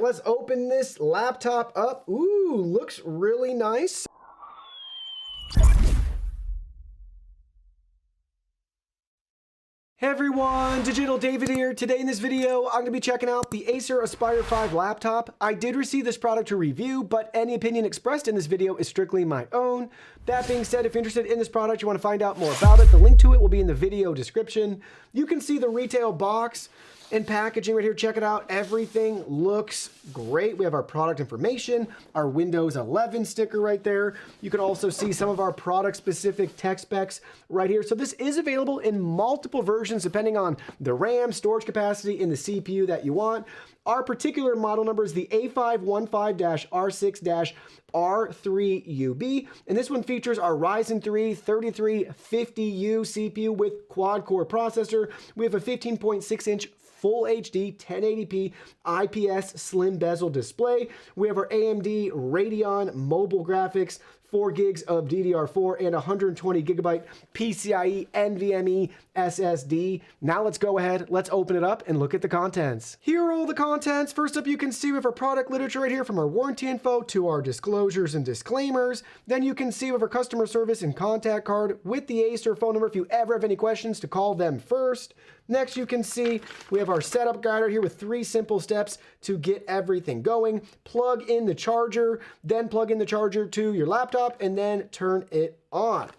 let's open this laptop up. Ooh, looks really nice. Hey everyone, Digital David here. Today in this video, I'm going to be checking out the Acer Aspire 5 laptop. I did receive this product to review, but any opinion expressed in this video is strictly my own. That being said, if you're interested in this product, you want to find out more about it, the link to it will be in the video description. You can see the retail box and packaging right here. Check it out. Everything looks great. We have our product information, our Windows 11 sticker right there. You can also see some of our product specific tech specs right here. So this is available in multiple versions depending on the RAM, storage capacity, and the CPU that you want. Our particular model number is the A515-46-R3UB, and this one features our Ryzen 3 3350U CPU with quad-core processor. We have a 15.6-inch Full HD 1080p IPS slim bezel display. We have our AMD Radeon mobile graphics, 4 gigs of DDR4 and 120 gigabyte PCIe NVMe SSD. Now let's go ahead, let's open it up and look at the contents. Here are all the contents. First up, you can see we have our product literature right here from our warranty info to our disclosures and disclaimers. Then you can see we have our customer service and contact card with the Acer phone number if you ever have any questions to call them first. Next, you can see we have our setup guide right here with 3 simple steps to get everything going. Plug in the charger, then plug in the charger to your laptop, and then turn it on.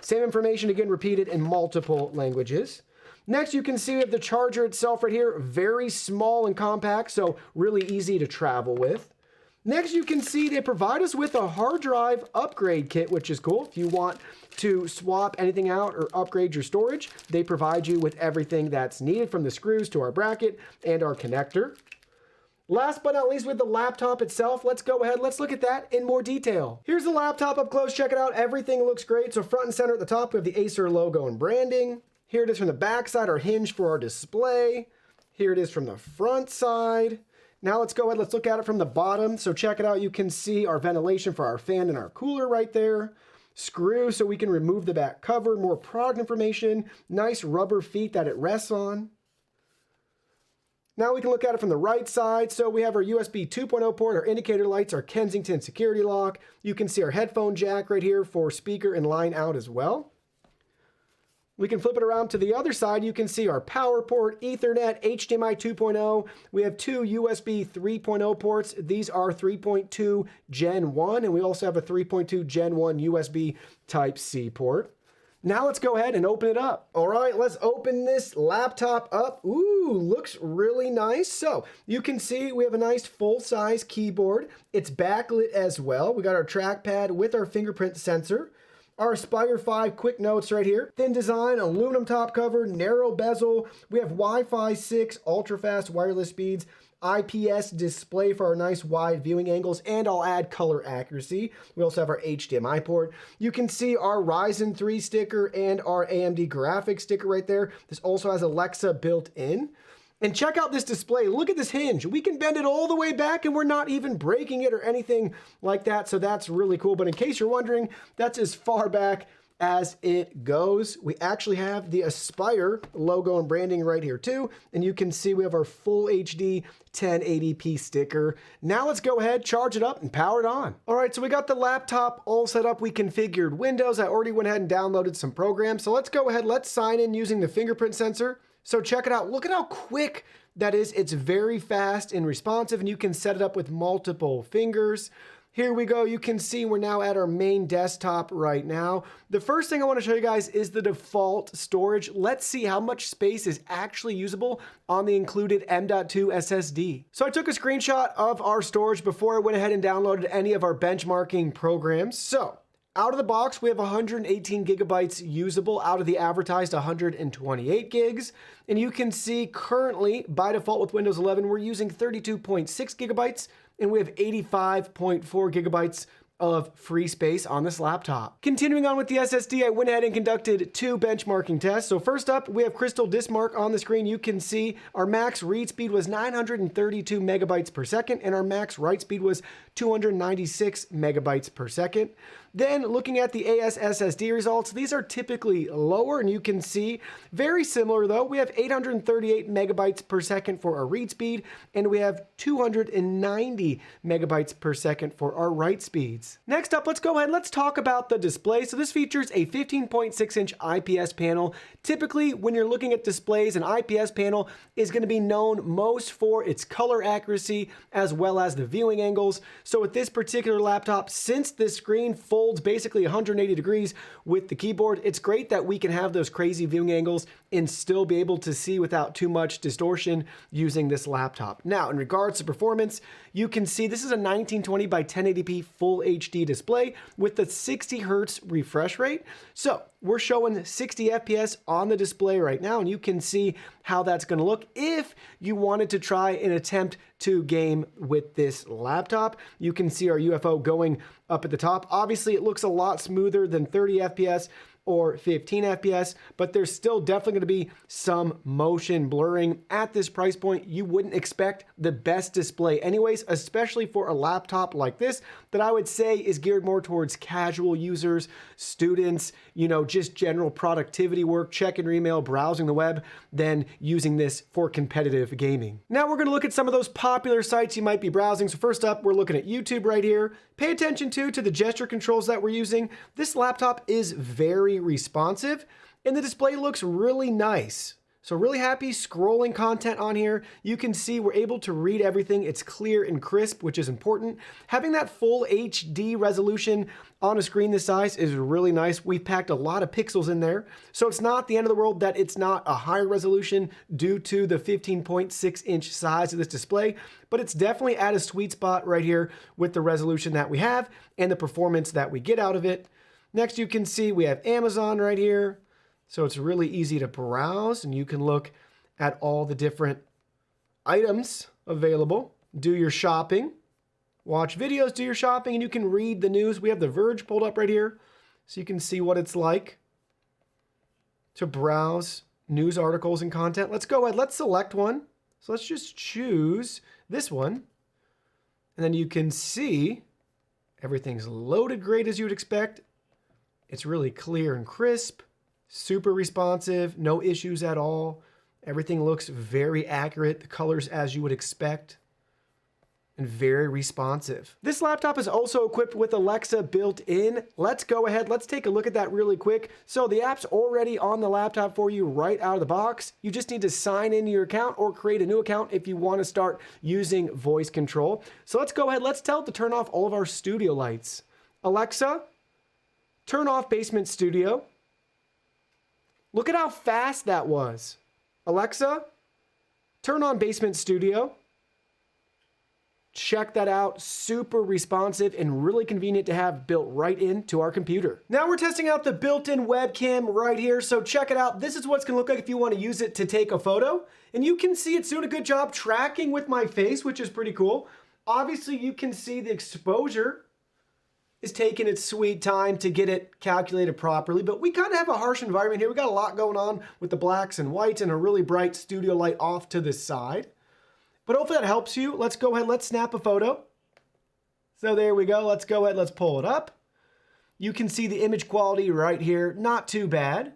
Same information, again, repeated in multiple languages. Next, you can see we have the charger itself right here, very small and compact, so really easy to travel with. Next, you can see they provide us with a hard drive upgrade kit, which is cool. If you want to swap anything out or upgrade your storage, they provide you with everything that's needed, from the screws to our bracket and our connector. Last but not least, with the laptop itself, let's go ahead, let's look at that in more detail. Here's the laptop up close, check it out. Everything looks great. So front and center at the top, we have the Acer logo and branding. Here it is from the back side, our hinge for our display. Here it is from the front side. Now let's go ahead, let's look at it from the bottom. So check it out, you can see our ventilation for our fan and our cooler right there. Screw so we can remove the back cover, more product information, nice rubber feet that it rests on. Now we can look at it from the right side. So we have our USB 2.0 port, our indicator lights, our Kensington security lock. You can see our headphone jack right here for speaker and line out as well. We can flip it around to the other side. You can see our power port, Ethernet, HDMI 2.0. We have 2 USB 3.0 ports. These are 3.2 Gen 1, and we also have a 3.2 Gen 1 USB Type-C port. Now let's go ahead and open it up. All right, let's open this laptop up. Ooh, looks really nice. So you can see we have a nice full-size keyboard. It's backlit as well. We got our trackpad with our fingerprint sensor. Our Aspire 5 quick notes right here. Thin design, aluminum top cover, narrow bezel. We have Wi-Fi 6, ultra-fast wireless speeds, IPS display for our nice wide viewing angles, and I'll add color accuracy. We also have our HDMI port. You can see our Ryzen 3 sticker and our AMD graphics sticker right there. This also has Alexa built in. And check out this display. Look at this hinge. We can bend it all the way back and we're not even breaking it or anything like that. So that's really cool. But in case you're wondering, that's as far back as it goes. We actually have the Aspire logo and branding right here too. And you can see we have our full HD 1080p sticker. Now let's go ahead, charge it up and power it on. All right, so we got the laptop all set up. We configured Windows. I already went ahead and downloaded some programs. So let's go ahead, let's sign in using the fingerprint sensor. So check it out. Look at how quick that is. It's very fast and responsive, and you can set it up with multiple fingers. Here we go. You can see we're now at our main desktop right now. The first thing I want to show you guys is the default storage. Let's see how much space is actually usable on the included M.2 SSD. So I took a screenshot of our storage before I went ahead and downloaded any of our benchmarking programs. So out of the box, we have 118 gigabytes usable out of the advertised 128 gigs. And you can see currently, by default with Windows 11, we're using 32.6 gigabytes, and we have 85.4 gigabytes of free space on this laptop. Continuing on with the SSD, I went ahead and conducted 2 benchmarking tests. So first up, we have Crystal Disk Mark on the screen. You can see our max read speed was 932 megabytes per second, and our max write speed was 296 megabytes per second. Then looking at the SSD results, these are typically lower, and you can see very similar though. We have 838 megabytes per second for our read speed, and we have 290 megabytes per second for our write speeds. Next up, let's go ahead and let's talk about the display. So this features a 15.6-inch IPS panel. Typically, when you're looking at displays, an IPS panel is going to be known most for its color accuracy as well as the viewing angles. So with this particular laptop, since the screen folds basically 180 degrees with the keyboard, it's great that we can have those crazy viewing angles and still be able to see without too much distortion using this laptop. Now, in regards to performance, you can see this is a 1920 by 1080p full HD display with the 60 Hertz refresh rate. So we're showing 60 FPS on the display right now, and you can see how that's going to look if you wanted to try and attempt to game with this laptop. You can see our UFO going up at the top. Obviously, it looks a lot smoother than 30 FPS or 15 FPS, but there's still definitely going to be some motion blurring. At this price point, you wouldn't expect the best display anyways, especially for a laptop like this that I would say is geared more towards casual users, students, just general productivity work, checking your email, browsing the web, than using this for competitive gaming. Now we're going to look at some of those popular sites you might be browsing. So first up, we're looking at YouTube right here. Pay attention to the gesture controls that we're using. This laptop is very responsive and the display looks really nice. So really happy scrolling content on here. You can see we're able to read everything. It's clear and crisp, which is important. Having that full HD resolution on a screen this size is really nice. We've packed a lot of pixels in there. So it's not the end of the world that it's not a higher resolution due to the 15.6-inch size of this display, but it's definitely at a sweet spot right here with the resolution that we have and the performance that we get out of it. Next, you can see we have Amazon right here. So it's really easy to browse and you can look at all the different items available, do your shopping, watch videos, do your shopping, and you can read the news. We have The Verge pulled up right here so you can see what it's like to browse news articles and content. Let's go ahead, let's select one. So let's just choose this one. And then you can see everything's loaded great as you would expect. It's really clear and crisp. Super responsive, no issues at all. Everything looks very accurate, the colors as you would expect, and very responsive. This laptop is also equipped with Alexa built in. Let's go ahead, let's take a look at that really quick. So the app's already on the laptop for you right out of the box. You just need to sign into your account or create a new account if you want to start using voice control. So let's go ahead, let's tell it to turn off all of our studio lights. Alexa, turn off Basement Studio. Look at how fast that was. Alexa, turn on Basement Studio. Check that out. Super responsive and really convenient to have built right into our computer. Now we're testing out the built-in webcam right here. So check it out. This is what it's gonna look like if you want to use it to take a photo. And you can see it's doing a good job tracking with my face, which is pretty cool. Obviously, you can see the exposure is taking its sweet time to get it calculated properly, but we kind of have a harsh environment here. We got a lot going on with the blacks and whites and a really bright studio light off to the side. But hopefully that helps you. Let's go ahead, let's snap a photo. So there we go. Let's go ahead, let's pull it up. You can see the image quality right here. Not too bad.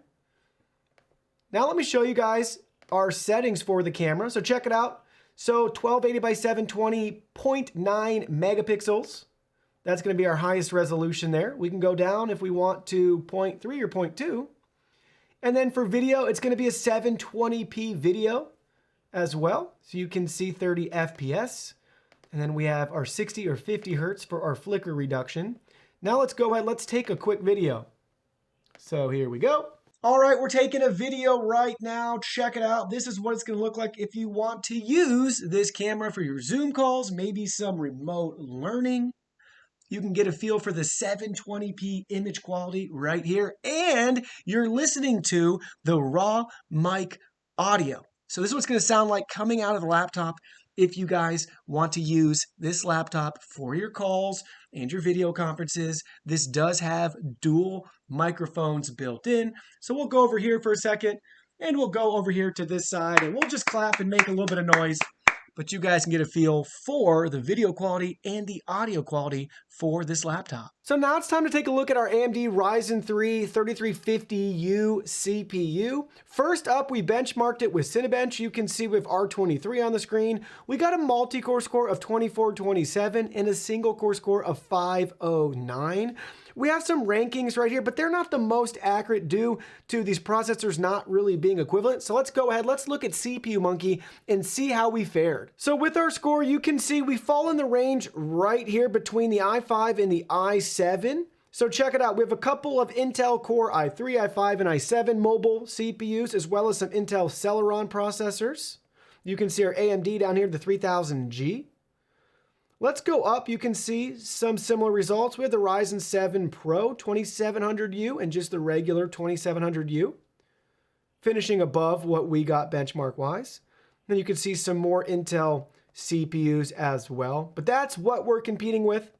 Now let me show you guys our settings for the camera. So check it out. So 1280 by 720, 0.9 megapixels. That's going to be our highest resolution there. We can go down if we want to 0.3 or 0.2. And then for video, it's going to be a 720p video as well. So you can see 30 FPS. And then we have our 60 or 50 Hertz for our flicker reduction. Now let's go ahead, let's take a quick video. So here we go. All right, we're taking a video right now. Check it out. This is what it's going to look like if you want to use this camera for your Zoom calls, maybe some remote learning. You can get a feel for the 720p image quality right here, and you're listening to the raw mic audio. So this is what it's going to sound like coming out of the laptop if you guys want to use this laptop for your calls and your video conferences. This does have dual microphones built in. So we'll go over here for a second, and we'll go over here to this side, and we'll just clap and make a little bit of noise. But you guys can get a feel for the video quality and the audio quality for this laptop. So now it's time to take a look at our AMD Ryzen 3 3350U CPU. First up, we benchmarked it with Cinebench. You can see with R23 on the screen. We got a multi-core score of 2427 and a single core score of 509. We have some rankings right here, but they're not the most accurate due to these processors not really being equivalent. So let's go ahead, let's look at CPU Monkey and see how we fared. So with our score, you can see we fall in the range right here between the i5 and the i7. So check it out. We have a couple of Intel Core i3, i5, and i7 mobile CPUs, as well as some Intel Celeron processors. You can see our AMD down here, the 3000G. Let's go up. You can see some similar results. We have the Ryzen 7 Pro 2700U and just the regular 2700U, finishing above what we got benchmark-wise. Then you can see some more Intel CPUs as well. But that's what we're competing with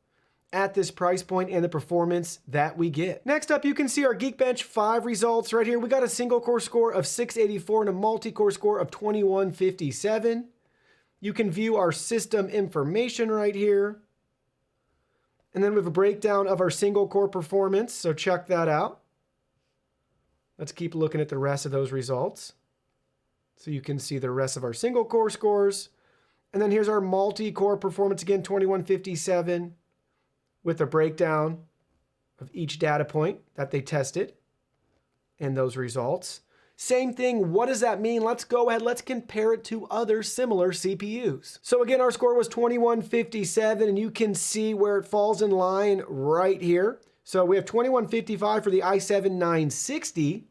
at this price point and the performance that we get. Next up, you can see our Geekbench 5 results right here. We got a single core score of 684 and a multi-core score of 2157. You can view our system information right here. And then we have a breakdown of our single core performance, so check that out. Let's keep looking at the rest of those results. So you can see the rest of our single core scores. And then here's our multi-core performance again, 2157, with a breakdown of each data point that they tested and those results. Same thing, what does that mean? Let's go ahead, let's compare it to other similar CPUs. So again, our score was 2157, and you can see where it falls in line right here. So we have 2155 for the i7-960,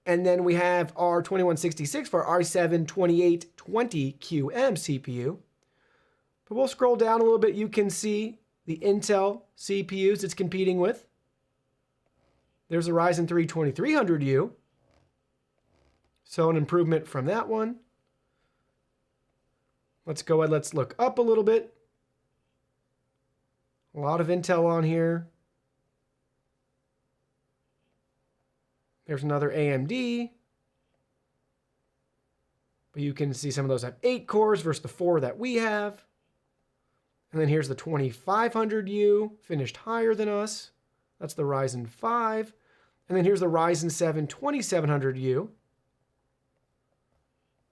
and then we have our 2166 for our i7-2820QM CPU. But we'll scroll down a little bit, you can see the Intel CPUs it's competing with. There's a Ryzen 3 2300U. So an improvement from that one. Let's go ahead, let's look up a little bit. A lot of Intel on here. There's another AMD. But you can see some of those have 8 cores versus the 4 that we have. And then here's the 2500U, finished higher than us. That's the Ryzen 5. And then here's the Ryzen 7 2700U.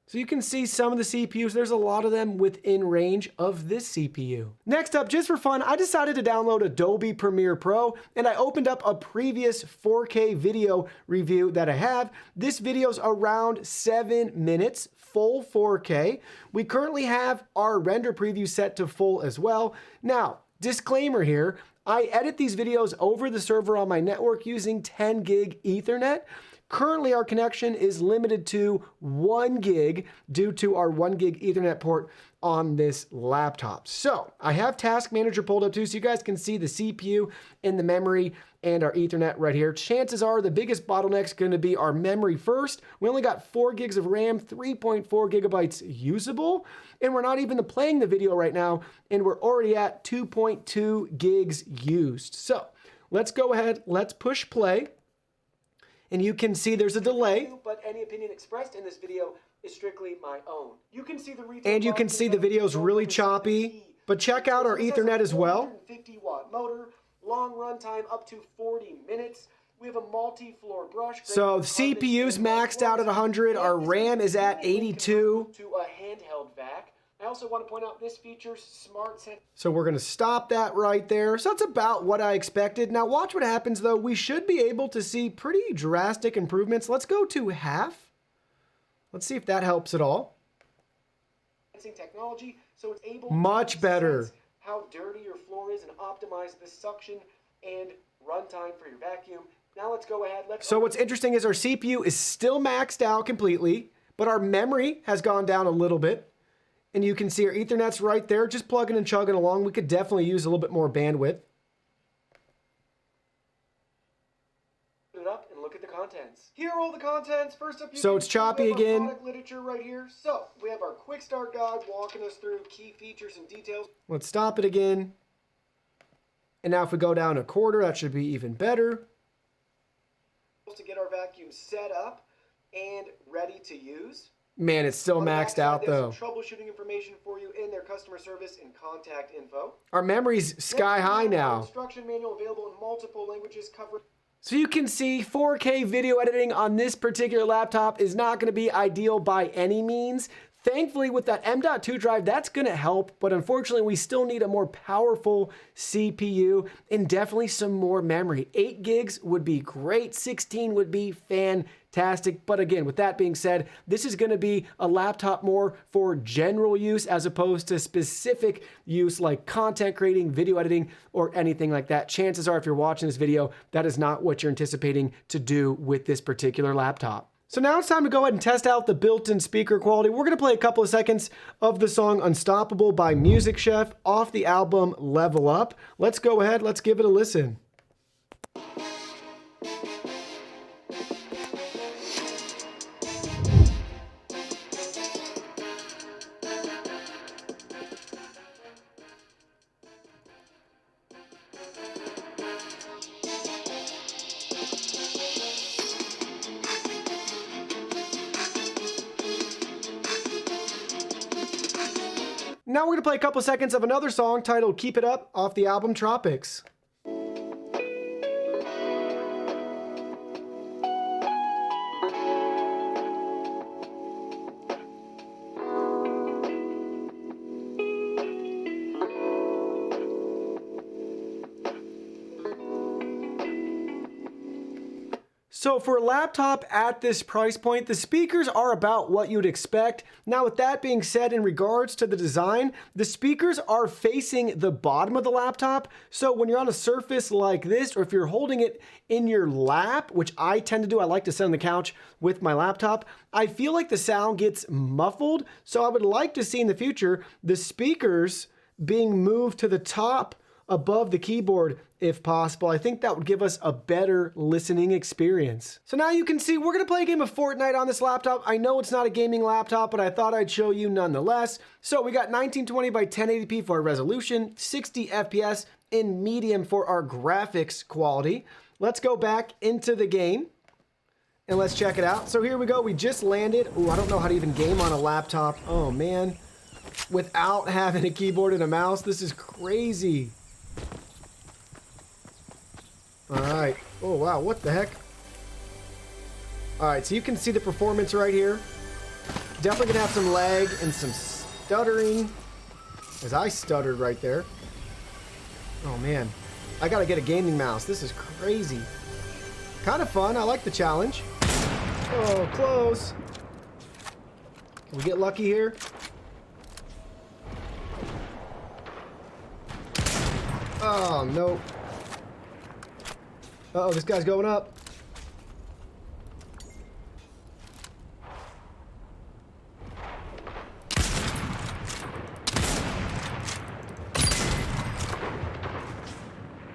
So you can see some of the CPUs, there's a lot of them within range of this CPU. Next up, just for fun, I decided to download Adobe Premiere Pro, and I opened up a previous 4K video review that I have. This video's around 7 minutes, full 4K. We currently have our render preview set to full as well. Now, disclaimer here, I edit these videos over the server on my network using 10 gig Ethernet. Currently, our connection is limited to 1 gig due to our 1 gig Ethernet port on this laptop. So I have Task Manager pulled up too, so you guys can see the CPU and the memory and our Ethernet right here. Chances are the biggest bottleneck's going to be our memory first. We only got 4 gigs of RAM, 3.4 gigabytes usable, and we're not even playing the video right now, and we're already at 2.2 gigs used. So let's go ahead, let's push play. And you can see there's a delay. But any opinion expressed in this video is strictly my own. You can see the video's really choppy. But check out our Ethernet as well. 50-watt motor, long runtime up to 40 minutes. We have a multi-floor brush. So the CPU's maxed out at 100. Our RAM is at 82. To a handheld vac. I also want to point out this features smart sense. So we're going to stop that right there. So that's about what I expected. Now watch what happens though. We should be able to see pretty drastic improvements. Let's go to half. Let's see if that helps at all. Technology, so it's able much better. How dirty your floor is and optimize the suction and runtime for your vacuum. Now let's go ahead. So what's interesting is our CPU is still maxed out completely, but our memory has gone down a little bit. And you can see our Ethernet's right there, just plugging and chugging along. We could definitely use a little bit more bandwidth. Put it up and look at the contents. Here are all the contents. First up, so it's choppy again. Product literature right here. So we have our quick start guide walking us through key features and details. Let's stop it again. And now if we go down a quarter, that should be even better. To get our vacuum set up and ready to use. Man, it's still maxed out though. Troubleshooting information for you in their customer service and contact info. Our memory's sky high now. Instruction manual available in multiple languages covering. So you can see 4K video editing on this particular laptop is not going to be ideal by any means. Thankfully, with that M.2 drive, that's going to help, but unfortunately, we still need a more powerful CPU and definitely some more memory. 8 gigs would be great, 16 would be fantastic, but again, with that being said, this is going to be a laptop more for general use as opposed to specific use like content creating, video editing, or anything like that. Chances are, if you're watching this video, that is not what you're anticipating to do with this particular laptop. So now it's time to go ahead and test out the built-in speaker quality. We're going to play a couple of seconds of the song Unstoppable by Music Chef off the album Level Up. Let's go ahead, let's give it a listen. Now we're going to play a couple seconds of another song titled Keep It Up off the album Tropics. So for a laptop at this price point, the speakers are about what you'd expect. Now with that being said, in regards to the design, the speakers are facing the bottom of the laptop. So when you're on a surface like this, or if you're holding it in your lap, which I tend to do, I like to sit on the couch with my laptop, I feel like the sound gets muffled. So I would like to see in the future, the speakers being moved to the top above the keyboard if possible. I think that would give us a better listening experience. So now you can see we're gonna play a game of Fortnite on this laptop. I know it's not a gaming laptop, but I thought I'd show you nonetheless. So we got 1920 by 1080p for our resolution, 60 FPS in medium for our graphics quality. Let's go back into the game and let's check it out. So here we go, we just landed. Ooh, I don't know how to even game on a laptop. Oh man, without having a keyboard and a mouse, this is crazy. All right. Oh, wow. What the heck? All right. So you can see the performance right here. Definitely going to have some lag and some stuttering. As I stuttered right there. Oh, man. I got to get a gaming mouse. This is crazy. Kind of fun. I like the challenge. Oh, close. Can we get lucky here? Oh, no. Uh-oh, this guy's going up.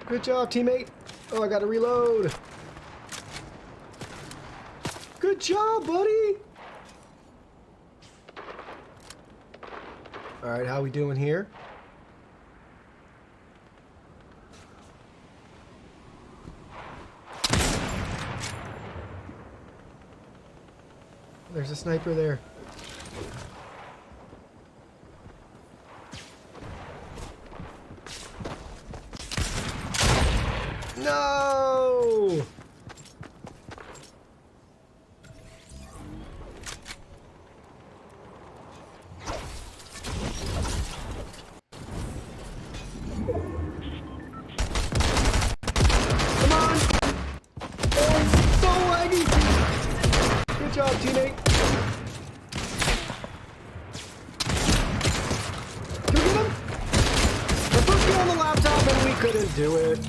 Good job, teammate. Oh, I gotta reload. Good job, buddy. All right, how we doing here? There's a sniper there. No! Come on! Oh, it's so laggy! Good job, teammate. Can we get him? The first kill on the laptop and we couldn't do it.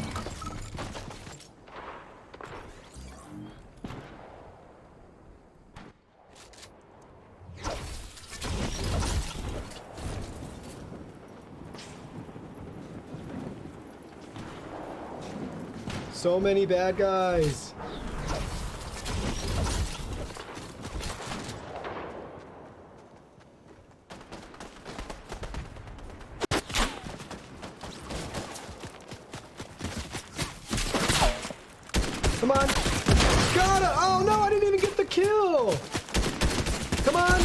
So many bad guys. Come on. Got it. Oh no, I didn't even get the kill. Come on.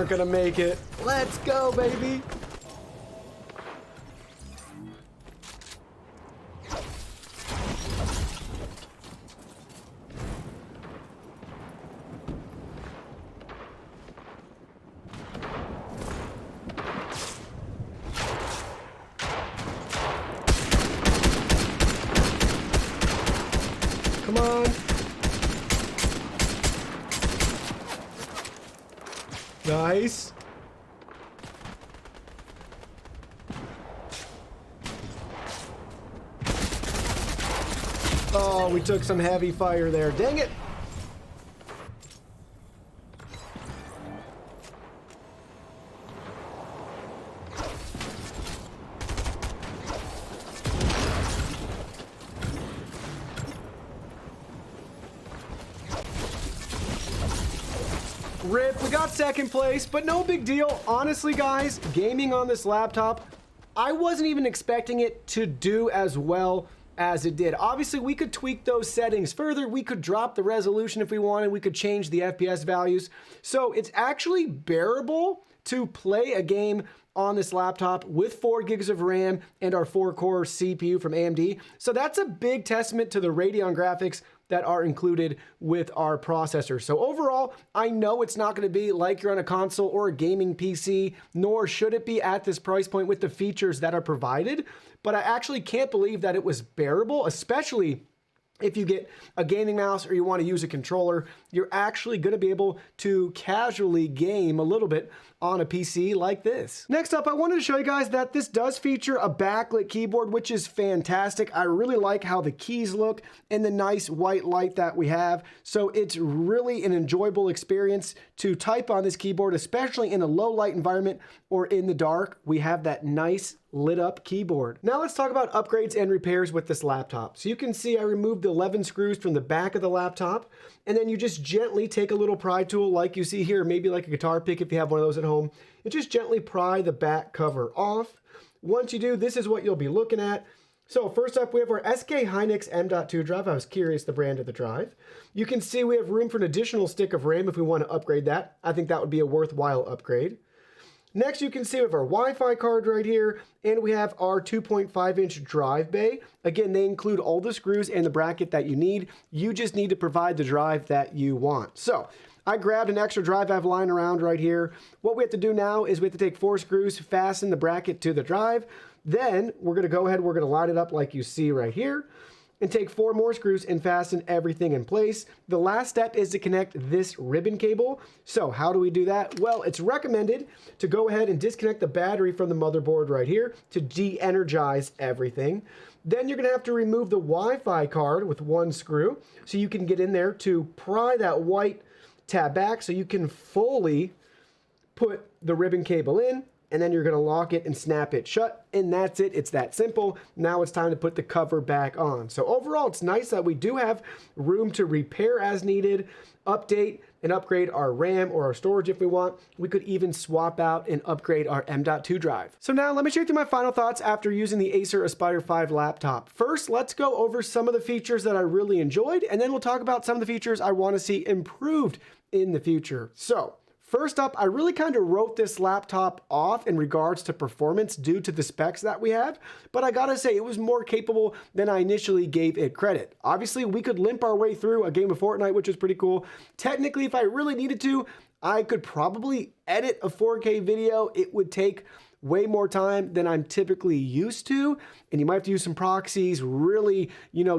aren't gonna make it. Let's go, baby. Come on. Nice. Oh, we took some heavy fire there. Dang it. Rip, we got second place, but no big deal. Honestly, guys, gaming on this laptop, I wasn't even expecting it to do as well as it did. Obviously, we could tweak those settings further. We could drop the resolution if we wanted. We could change the FPS values. So it's actually bearable to play a game on this laptop with 4 gigs of RAM and our 4-core CPU from AMD. So that's a big testament to the Radeon graphics that are included with our processor. So overall, I know it's not going to be like you're on a console or a gaming PC, nor should it be at this price point with the features that are provided, but I actually can't believe that it was bearable, especially if you get a gaming mouse or you want to use a controller. You're actually going to be able to casually game a little bit on a PC like this. Next up, I wanted to show you guys that this does feature a backlit keyboard, which is fantastic. I really like how the keys look and the nice white light that we have. So it's really an enjoyable experience to type on this keyboard, especially in a low light environment or in the dark. We have that nice lit up keyboard. Now let's talk about upgrades and repairs with this laptop. So you can see I removed the 11 screws from the back of the laptop, and then you just gently take a little pry tool like you see here, maybe like a guitar pick if you have one of those at home, and just gently pry the back cover off. Once you do, this is what you'll be looking at. So first up, we have our SK Hynix M.2 drive. I was curious the brand of the drive. You can see we have room for an additional stick of RAM if we want to upgrade that. I think that would be a worthwhile upgrade. Next, you can see we have our Wi-Fi card right here, and we have our 2.5-inch drive bay. Again, they include all the screws and the bracket that you need. You just need to provide the drive that you want. So I grabbed an extra drive I have lying around right here. What we have to do now is we have to take 4 screws, fasten the bracket to the drive. Then we're going to go ahead, we're going to line it up like you see right here, and take 4 more screws and fasten everything in place. The last step is to connect this ribbon cable. So how do we do that? Well, it's recommended to go ahead and disconnect the battery from the motherboard right here to de-energize everything. Then you're gonna have to remove the Wi-Fi card with 1 screw so you can get in there to pry that white tab back so you can fully put the ribbon cable in, and then you're gonna lock it and snap it shut, and that's it. It's that simple. Now it's time to put the cover back on. So overall, it's nice that we do have room to repair as needed, update and upgrade our RAM or our storage if we want. We could even swap out and upgrade our M.2 drive. So now let me share through my final thoughts after using the Acer Aspire 5 laptop. First, let's go over some of the features that I really enjoyed, and then we'll talk about some of the features I wanna see improved in the future. So, first up, I really kind of wrote this laptop off in regards to performance due to the specs that we have, but I gotta say it was more capable than I initially gave it credit. Obviously, we could limp our way through a game of Fortnite, which is pretty cool. Technically, if I really needed to, I could probably edit a 4K video. It would take way more time than I'm typically used to, and you might have to use some proxies, really,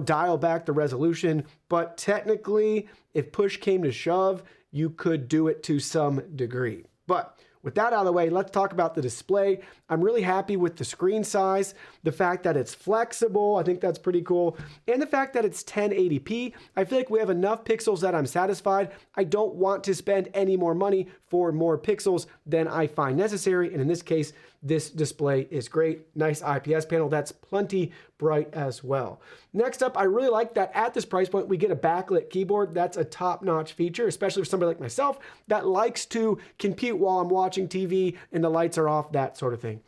dial back the resolution, but technically, if push came to shove, you could do it to some degree. But with that out of the way, let's talk about the display. I'm really happy with the screen size, the fact that it's flexible, I think that's pretty cool, and the fact that it's 1080p. I feel like we have enough pixels that I'm satisfied. I don't want to spend any more money for more pixels than I find necessary, and in this case, this display is great. Nice IPS panel that's plenty bright as well. Next up, I really like that at this price point, we get a backlit keyboard. That's a top-notch feature, especially for somebody like myself that likes to compute while I'm watching TV and the lights are off, that sort of thing.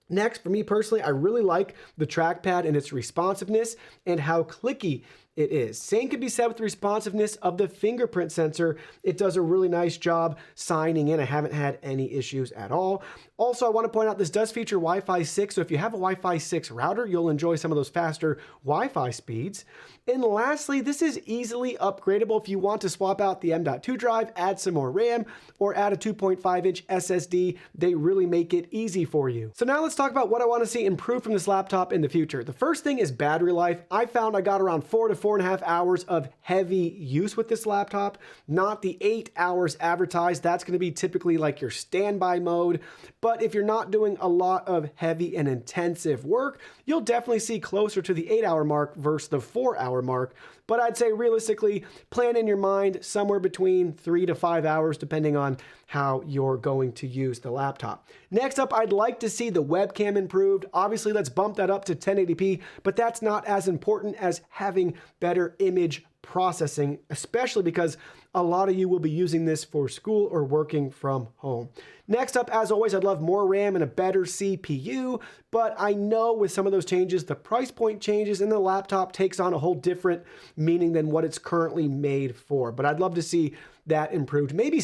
Next, for me personally, I really like the trackpad and its responsiveness and how clicky it is. Same can be said with the responsiveness of the fingerprint sensor. It does a really nice job signing in. I haven't had any issues at all. Also, I want to point out this does feature Wi-Fi 6, so if you have a Wi-Fi 6 router, you'll enjoy some of those faster Wi-Fi speeds. And lastly, this is easily upgradable if you want to swap out the M.2 drive, add some more RAM, or add a 2.5-inch SSD. They really make it easy for you. So now let's talk about what I want to see improve from this laptop in the future. The first thing is battery life. I found I got around 4 to 4.5 hours of heavy use with this laptop, not the 8 hours advertised. That's going to be typically like your standby mode. But if you're not doing a lot of heavy and intensive work, you'll definitely see closer to the 8-hour mark versus the 4-hour mark. But I'd say realistically, plan in your mind somewhere between 3 to 5 hours, depending on how you're going to use the laptop. Next up, I'd like to see the webcam improved. Obviously, let's bump that up to 1080p, but that's not as important as having better image processing, especially because a lot of you will be using this for school or working from home. Next up, as always, I'd love more RAM and a better CPU, but I know with some of those changes, the price point changes and the laptop takes on a whole different meaning than what it's currently made for. But I'd love to see that improved. Maybe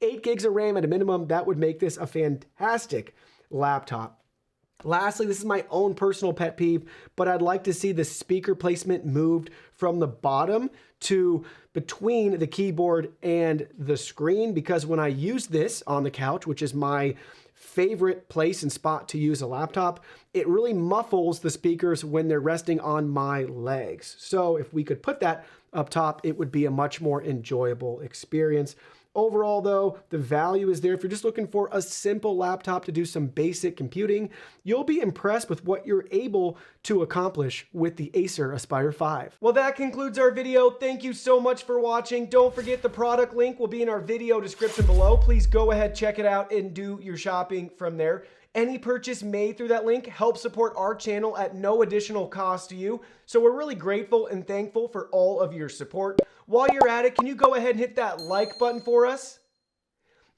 8 gigs of RAM at a minimum. That would make this a fantastic laptop. Lastly, this is my own personal pet peeve, but I'd like to see the speaker placement moved from the bottom to between the keyboard and the screen, because when I use this on the couch, which is my favorite place and spot to use a laptop, it really muffles the speakers when they're resting on my legs. So if we could put that up top, it would be a much more enjoyable experience. Overall, though, the value is there. If you're just looking for a simple laptop to do some basic computing, you'll be impressed with what you're able to accomplish with the Acer Aspire 5. Well, that concludes our video. Thank you so much for watching. Don't forget the product link will be in our video description below. Please go ahead, check it out, and do your shopping from there. Any purchase made through that link helps support our channel at no additional cost to you. So we're really grateful and thankful for all of your support. While you're at it, can you go ahead and hit that like button for us?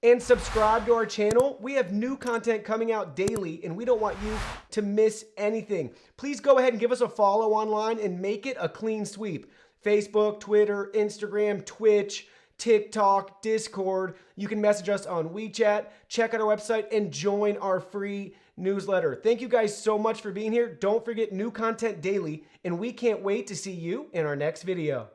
And subscribe to our channel. We have new content coming out daily, and we don't want you to miss anything. Please go ahead and give us a follow online and make it a clean sweep. Facebook, Twitter, Instagram, Twitch, TikTok, Discord. You can message us on WeChat, check out our website, and join our free newsletter. Thank you guys so much for being here. Don't forget new content daily, and we can't wait to see you in our next video.